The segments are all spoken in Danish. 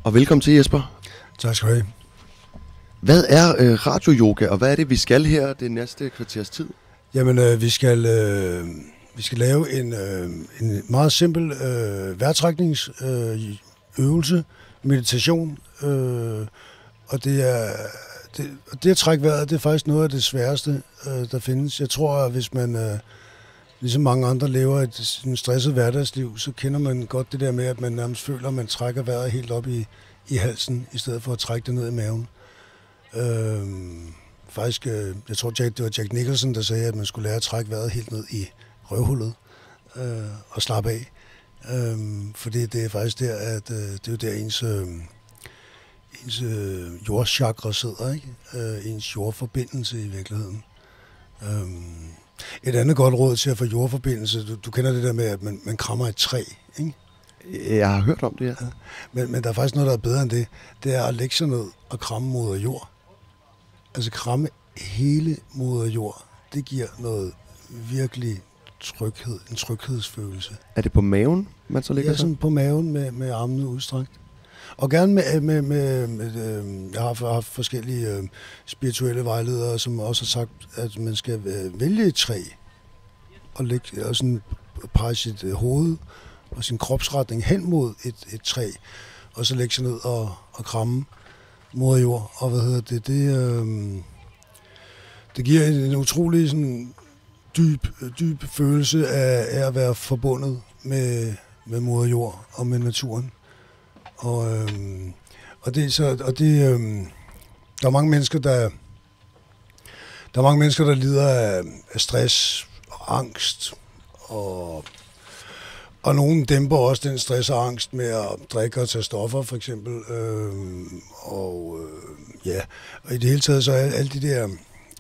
Og velkommen til, Jesper. Tak skal du have. Hvad er radioyoga, og hvad er det, vi skal her det næste kvarters tid? Jamen, vi skal lave en meget simpel vejrtrækningsøvelse, meditation, og det at trække vejret, det er faktisk noget af det sværeste, der findes. Jeg tror, at hvis man, ligesom mange andre, lever et stresset hverdagsliv, så kender man godt det der med, at man nærmest føler, at man trækker vejret helt op i halsen, i stedet for at trække det ned i maven. Faktisk, jeg tror, det var Jack Nicholson, der sagde, at man skulle lære at trække vejret helt ned i røvhullet og slappe af. Fordi det er faktisk der, at det er jo der ens jordchakra sidder, ikke? Ens jordforbindelse i virkeligheden. Et andet godt råd til at få jordforbindelse, du kender det der med, at man krammer et træ, ikke? Jeg har hørt om det, ja. Men der er faktisk noget, der er bedre end det. Det er at lægge sig ned og kramme moder jord. Altså kramme hele moder jord. Det giver noget virkelig tryghed, en tryghedsfølelse. Er det på maven, man så ligger? Ja, sådan på maven med armene udstrakt. Og gerne med jeg har haft forskellige spirituelle vejledere, som også har sagt, at man skal vælge et træ og lægge og sådan pege sit hoved og sin kropsretning hen mod et træ, og så lægge sig ned og kramme moder jord. Og det giver en utrolig sådan dyb følelse af at være forbundet med moder jord og med naturen. Og der er mange mennesker, der lider af stress og angst, og nogen dæmper også den stress og angst med at drikke og tage stoffer, for eksempel. Og i det hele taget, så er alle de der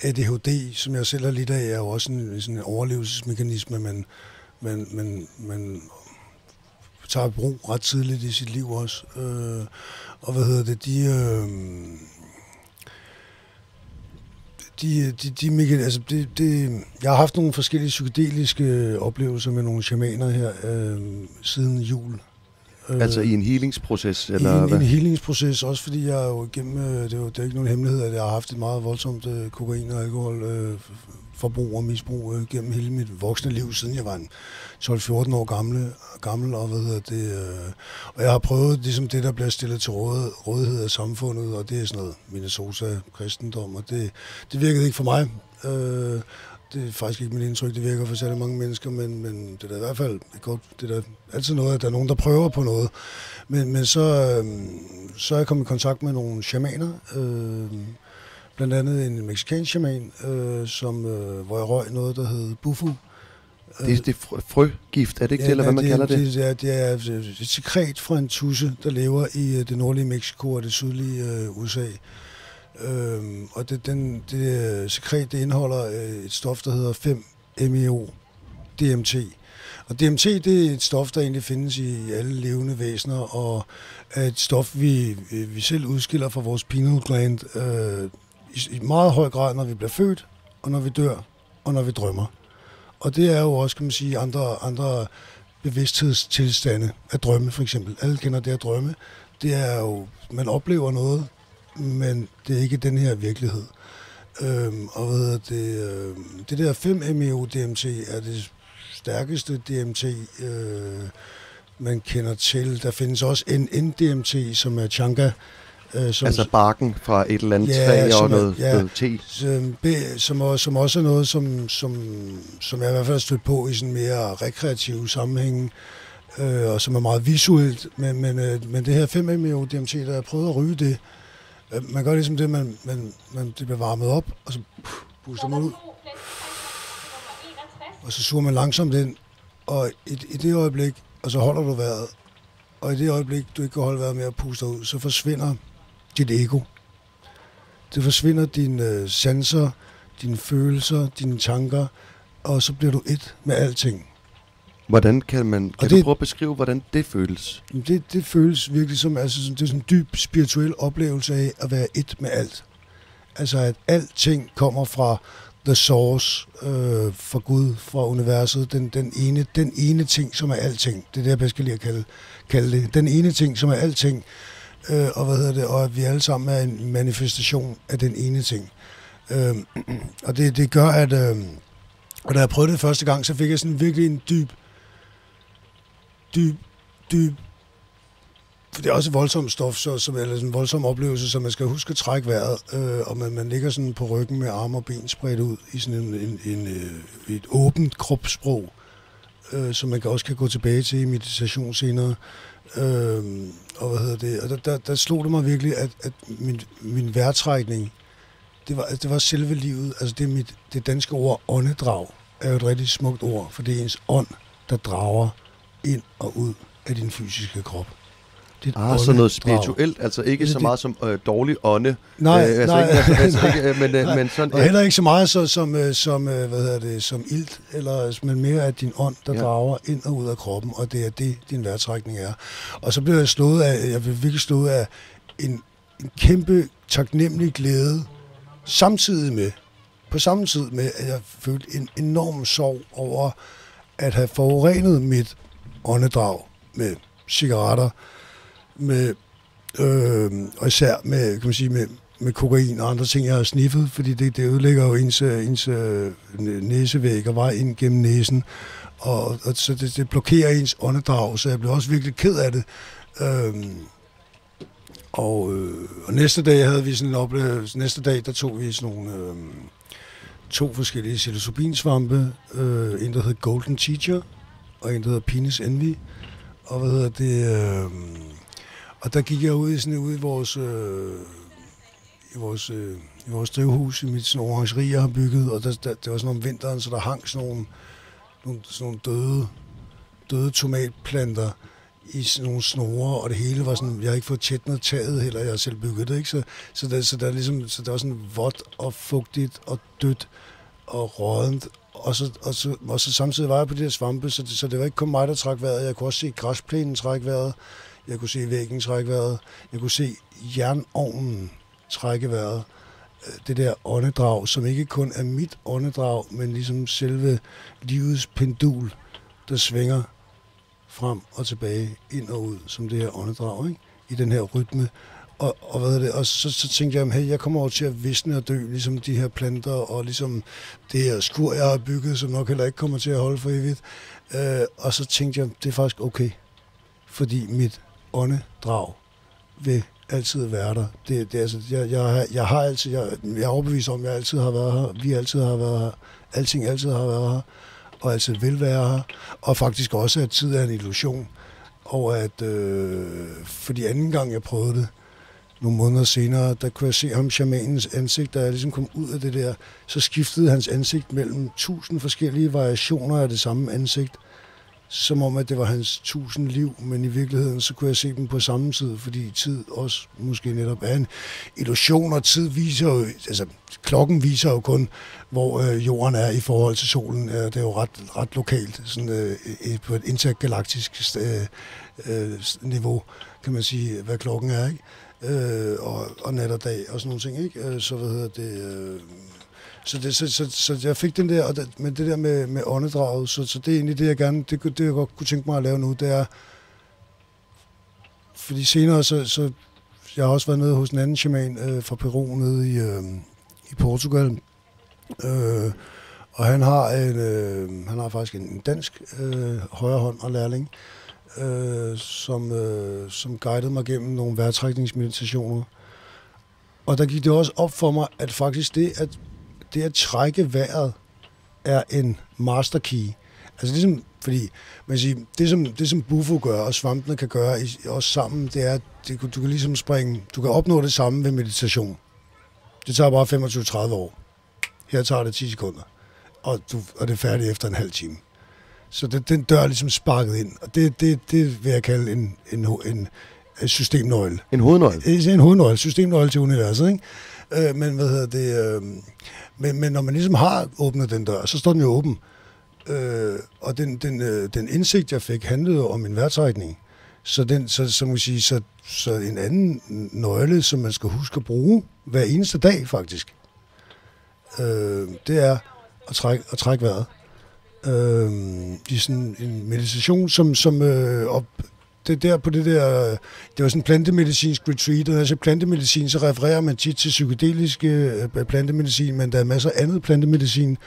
ADHD, som jeg selv har lidt af, er jo også sådan en overlevelsesmekanisme, man tager brug ret tidligt i sit liv også. Jeg har haft nogle forskellige psykedeliske oplevelser med nogle shamaner her siden jul. Altså i en healingsproces? Eller en healingsproces, også fordi jeg jo igennem, det er ikke nogen hemmelighed, at jeg har haft et meget voldsomt kokain- og alkoholforbrug og misbrug gennem hele mit voksne liv, siden jeg var 12-14 år gammel, og jeg har prøvet ligesom det, der bliver stillet til rådighed af samfundet, og det er sådan noget Minnesota-kristendom, og det virkede ikke for mig. Det er faktisk ikke mit indtryk, det virker for særlig mange mennesker, men det er da i hvert fald godt. Det er da altid noget, at der er nogen, der prøver på noget. Men så er jeg kommet i kontakt med nogle shamaner, blandt andet en mexicansk shaman, hvor jeg røg noget, der hed Bufu. Det er frøgift, er det ikke det, eller hvad man kalder det? Det er et sekret fra en tudse, der lever i det nordlige Mexico og det sydlige USA. Og det sekret, det indeholder et stof, der hedder 5-MeO-DMT. Og DMT, det er et stof, der egentlig findes i alle levende væsener, og er et stof, vi selv udskiller fra vores pineal gland i meget høj grad, når vi bliver født, og når vi dør, og når vi drømmer. Og det er jo også, kan man sige, andre bevidsthedstilstande af drømme, for eksempel. Alle kender det at drømme. Det er jo, man oplever noget, men det er ikke den her virkelighed. Det der 5-MeO-DMT er det stærkeste DMT, man kender til. Der findes også NDMT, som er chaga. Altså barken fra et eller andet træ og noget te. Som også er noget, som jeg i hvert fald har stødt på i sådan mere rekreative sammenhænge, og som er meget visuelt. Men det her 5-MeO-DMT, der jeg prøvet at ryge det, man gør ligesom det, det bliver varmet op, og så puster man ud. Og så suger man langsomt ind, og i det øjeblik, og så holder du vejret, og i det øjeblik, du ikke kan holde vejret med at puste ud, så forsvinder dit ego. Det forsvinder dine sanser, dine følelser, dine tanker, og så bliver du et med alting. Hvordan kan du prøve at beskrive, hvordan det føles? Det føles virkelig som, altså, det er sådan en dyb spirituel oplevelse af at være et med alt. Altså at alting kommer fra the source, fra Gud, fra universet, den ene ting, som er alting. Det er det, jeg bedst kan lide at kalde det. Den ene ting, som er alting, og at vi alle sammen er en manifestation af den ene ting. Og det gør, at og da jeg prøvede det første gang, så fik jeg sådan virkelig en dyb, for det er også et voldsomt stof, eller sådan en voldsom oplevelse, så man skal huske at trække vejret, og man ligger sådan på ryggen med arme og ben spredt ud i sådan et åbent kropssprog, som man også kan gå tilbage til i meditation senere. Og der slog det mig virkelig, at min vejrtrækning, det var selve livet. Altså det danske ord åndedrag er jo et rigtig smukt ord, for det er ens ånd, der drager ind og ud af din fysiske krop. Så noget spirituelt, altså ikke så meget som dårlig ånde. Nej, men sådan. Og heller ikke så meget som ilt, men mere af din ånd, der drager ind og ud af kroppen, og det er det, din vejrtrækning er. Og så blev jeg virkelig slået af en kæmpe taknemmelig glæde, på samme tid med, at jeg følte en enorm sorg over at have forurenet mit åndedrag med cigaretter, og især med, kan man sige, med kokain og andre ting, jeg har sniffet, fordi det ødelægger jo ens næsevæg og vej ind gennem næsen, og så det blokerer ens åndedrag, så jeg blev også virkelig ked af det. Og næste dag havde vi sådan en oplevelse. Næste dag, der tog vi sådan nogle 2 forskellige psilocybinsvampe. En, der hed Golden Teacher, og en, der hed Penis Envy. Og og der gik jeg ud i vores drivhus, i mit sådan orangeri, jeg har bygget, og det var sådan om vinteren, så der hang sådan nogle døde tomatplanter i sådan nogle snore, og det hele var sådan, jeg har ikke fået tætnet taget heller, jeg har selv bygget det, ikke? Så der var sådan vådt og fugtigt og dødt og rådent, og så samtidig var jeg på de her svampe, så det var ikke kun mig, der trak vejret. Jeg kunne også se græsplænen trække vejret, jeg kunne se væggen trække vejret, jeg kunne se jernovnen trække vejret. Det der åndedrag, som ikke kun er mit åndedrag, men ligesom selve livets pendul, der svinger frem og tilbage, ind og ud, som det her åndedrag, ikke? I den her rytme. Og så tænkte jeg, hey, jeg kommer over til at visne og dø, ligesom de her planter, og ligesom det her skur, jeg har bygget, som nok heller ikke kommer til at holde for evigt. Og så tænkte jeg, det er faktisk okay, fordi mit åndedrag vil altid være der. Det altså, jeg er overbevist om, at jeg altid har været her, vi altid har været her, alting altid har været her, og altid vil være her, og faktisk også, at tid er en illusion, og at fordi anden gang jeg prøvede det, nogle måneder senere, der kunne jeg se ham, shamanens ansigt, da jeg ligesom kom ud af det der, så skiftede hans ansigt mellem 1000 forskellige variationer af det samme ansigt, som om, at det var hans 1000 liv, men i virkeligheden, så kunne jeg se dem på samme tid, fordi tid også måske netop er en illusion, og tid viser jo, altså klokken viser jo kun, hvor jorden er i forhold til solen. Det er jo ret lokalt, sådan på et intergalaktisk niveau, kan man sige, hvad klokken er, ikke? Og nat og dag og sådan nogle ting, ikke? Så jeg fik den der, men det der med åndedraget, så det er egentlig det, jeg gerne, det jeg godt kunne tænke mig at lave nu, det er, fordi senere, så jeg har også været nede hos en anden shaman fra Peru nede i Portugal, og han har faktisk en dansk højre hånd og lærling, som guidede mig gennem nogle vejrtrækningsmeditationer. Og der gik det også op for mig, at faktisk det at trække vejret er en master key. Altså ligesom, fordi man siger, det som Bufo gør, og svampene kan gøre også sammen, det er, at du kan ligesom du kan opnå det samme ved meditation. Det tager bare 25-30 år. Her tager det 10 sekunder, og det er færdigt efter en halv time. Så den dør er ligesom sparket ind, og det vil jeg kalde en systemnøgle. En hovednøgle? En hovednøgle, systemnøgle til universet, ikke? Men når man ligesom har åbnet den dør, så står den jo åben. Og den indsigt, jeg fik, handlede jo om min vejrtrækning. Så en anden nøgle, som man skal huske at bruge hver eneste dag, faktisk, det er at trække vejret. I sådan en meditation, det der på det der, det var sådan en plantemedicinsk retreat, og altså plantemedicin, så refererer man tit til psykedeliske plantemedicin, men der er masser af andet plantemedicin.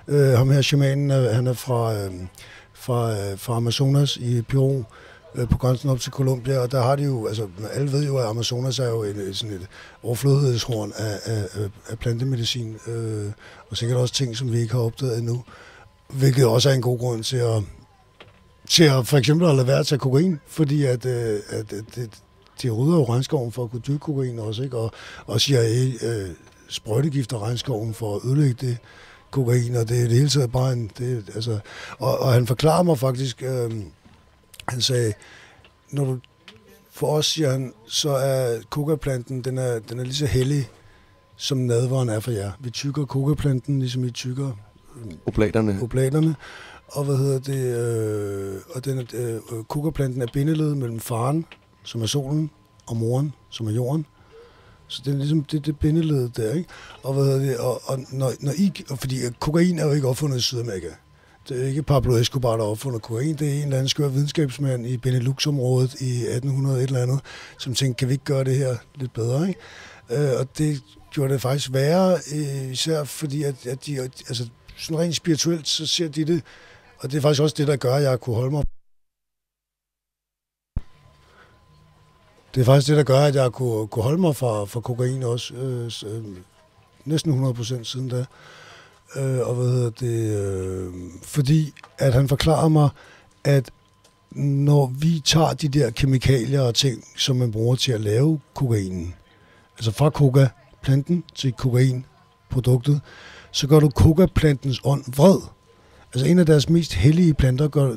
Ham her shamanen, han er fra Amazonas i Peru, på grænsen op til Colombia, og der har de jo, altså alle ved jo, at Amazonas er jo sådan et overflødighedshorn af plantemedicin, og sikkert også ting, som vi ikke har opdaget endnu, hvilket også er en god grund til at for eksempel at lade være at tage kokain, fordi at de rydder jo regnskoven for at kunne dyrke kokain også, ikke? Og CIA sprøjtegifter regnskoven for at ødelægge det kokain, og det er det hele taget bare og han forklarer mig faktisk, han sagde, når du, for os, siger han, så er kokaplanten, den er lige så hellig, som nadveren er for jer. Vi tykker kokaplanten, ligesom I tykker oblaterne. Og kokaplanten er bindeled mellem faren, som er solen, og moren, som er jorden. Så det er ligesom det bindeled der, ikke? Fordi kokain er jo ikke opfundet i Sydamerika. Det er ikke Pablo Escobar, der har opfundet kokain. Det er en eller anden skør videnskabsmand i Benelux-området i 1800 et eller andet, som tænkte, kan vi ikke gøre det her lidt bedre, ikke? Og det gjorde det faktisk værre, især fordi, at de, altså sådan rent spirituelt, så ser de det, og det er faktisk også det, der gør, at jeg kunne holde mig. Det er faktisk det, der gør, at jeg kunne holde mig fra kokain også, næsten 100% siden da. Fordi at han forklarer mig, at når vi tager de der kemikalier og ting, som man bruger til at lave kokainen, altså fra kokaplanten til kokainproduktet, så gør du kokaplantens ånd vred. Altså en af deres mest hellige planter gør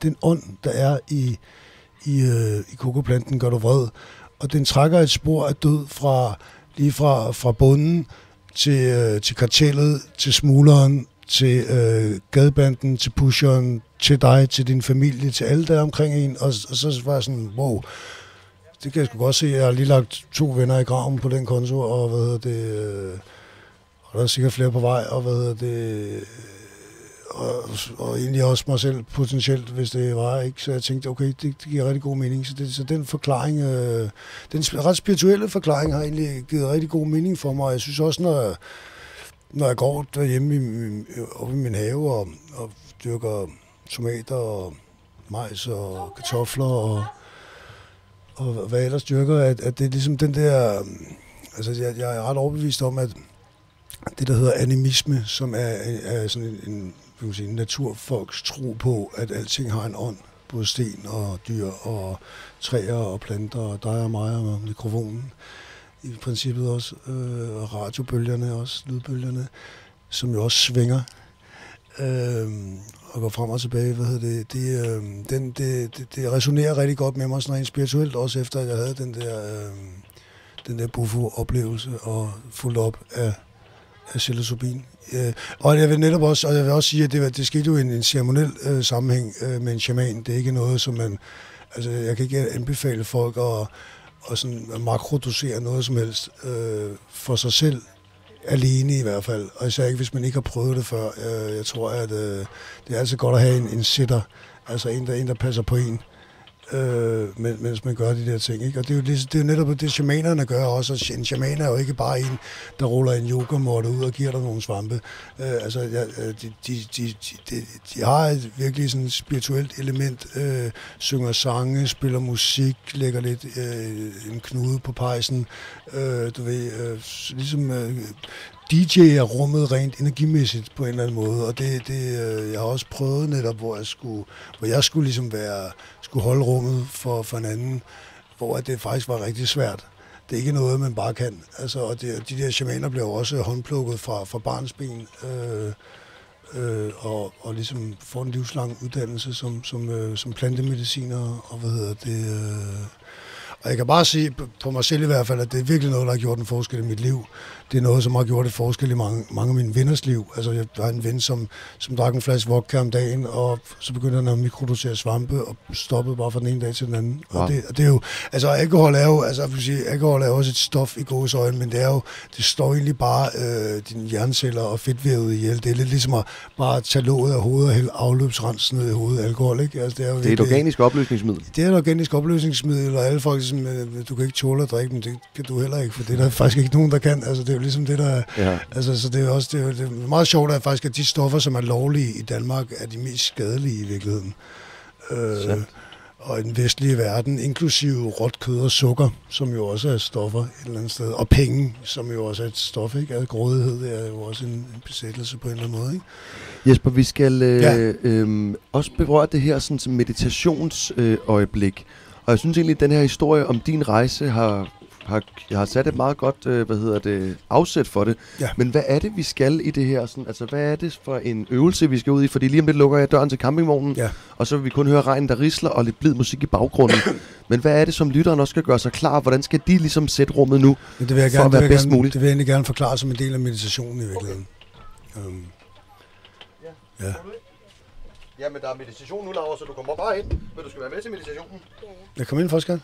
den ånd, der er i kokaplanten, gør du vred. Og den trækker et spor af død fra bunden til kartellet, til smugleren, til gadebanden, til pusheren, til dig, til din familie, til alle der omkring en. Og så var jeg sådan, wow, det kan jeg sgu godt se. Jeg har lige lagt 2 venner i graven på den konto, og og der er sikkert flere på vej, og egentlig også mig selv potentielt, hvis det var, ikke? Så jeg tænkte, okay, det giver rigtig god mening. Så den forklaring, den ret spirituelle forklaring har egentlig givet rigtig god mening for mig, og jeg synes også, når jeg går derhjemme oppe i min have og dyrker tomater og majs og kartofler og hvad ellers dyrker, at det er ligesom den der, altså jeg er ret overbevist om, at det, der hedder animisme, som er sådan en naturfolks tro på, at alting har en ånd, både sten og dyr og træer og planter og dig og mig og mikrofonen i princippet også, og radiobølgerne også, lydbølgerne, som jo også svinger og går frem og tilbage. Det resonerer rigtig godt med mig sådan rent spirituelt, også efter at jeg havde den der Bufo-oplevelse og fuldt op af psilocybin. Og jeg vil netop også, og jeg vil også sige, at det skete jo i en ceremoniel sammenhæng med en shaman. Det er ikke noget, som man, altså jeg kan ikke anbefale folk at sådan makrodosere noget som helst for sig selv, alene i hvert fald. Og især ikke, hvis man ikke har prøvet det før. Jeg tror, at det er altid godt at have en sitter, altså en, der passer på en, mens man gør de der ting, ikke? Og det er jo netop det, shamanerne gør også. En shaman er jo ikke bare en, der ruller en yogamåtte ud og giver dig nogle svampe. De har et virkelig sådan spirituelt element, synger sange, spiller musik, lægger lidt en knude på pejsen, du ved, ligesom DJ'er rummet rent energimæssigt på en eller anden måde, og jeg har også prøvet netop, hvor jeg skulle ligesom skulle holde rummet for en anden, hvor det faktisk var rigtig svært. Det er ikke noget, man bare kan. Altså, og de der shamaner blev også håndplukket fra barnsben, og ligesom får en livslang uddannelse som plantemediciner, og Og jeg kan bare sige på mig selv i hvert fald, at det er virkelig noget, der har gjort en forskel i mit liv. Det er noget, som har gjort et forskel i mange af mine venners liv. Altså, jeg har en ven, som drak en flaske vodka om dagen, og så begyndte han at mikrodosere svampe, og stoppede bare fra den ene dag til den anden. Wow. Og det er jo, altså alkohol er jo, altså alkohol er også et stof i gåseøjne, men det står egentlig bare dine hjerneceller og fedtvævet ihjel. Det er lidt ligesom at bare tage låget af hovedet og hælde afløbsrens ned i hovedet alkohol, ikke? Altså, det er et organisk opløsningsmiddel. Det er et organisk opløsningsmiddel, og alle folk som, du kan ikke tåle at drikke, men det kan du heller ikke, for det er der faktisk ikke nogen, der kan. Altså, det er jo ligesom det, der altså, så det er også det er meget sjovt, at faktisk at de stoffer, som er lovlige i Danmark, er de mest skadelige i virkeligheden. Og i den vestlige verden, inklusive råt kød og sukker, som jo også er stoffer et eller andet sted, og penge, som jo også er et stof, ikke? Altså, grådighed er jo også en besættelse på en eller anden måde, ikke? Jesper, vi skal også berøre det her sådan, som meditationsøjeblik. Og jeg synes egentlig, at den her historie om din rejse jeg har sat et meget godt afsæt for det. Ja. Men hvad er det, vi skal i det her? Sådan, altså, hvad er det for en øvelse, vi skal ud i? Fordi lige om lidt lukker jeg døren til campingvognen, og så vil vi kun høre regnen, der risler, og lidt blid musik i baggrunden. Men hvad er det, som lytteren også skal gøre sig klar? Hvordan skal de ligesom sætte rummet nu, det vil jeg for at være bedst muligt? Det vil jeg egentlig gerne forklare som en del af meditationen i virkeligheden. Ja. Ja, men der er meditation nu, Laura, så du kommer bare ind. Men du skal være med til meditationen. Jeg kommer ind først, skal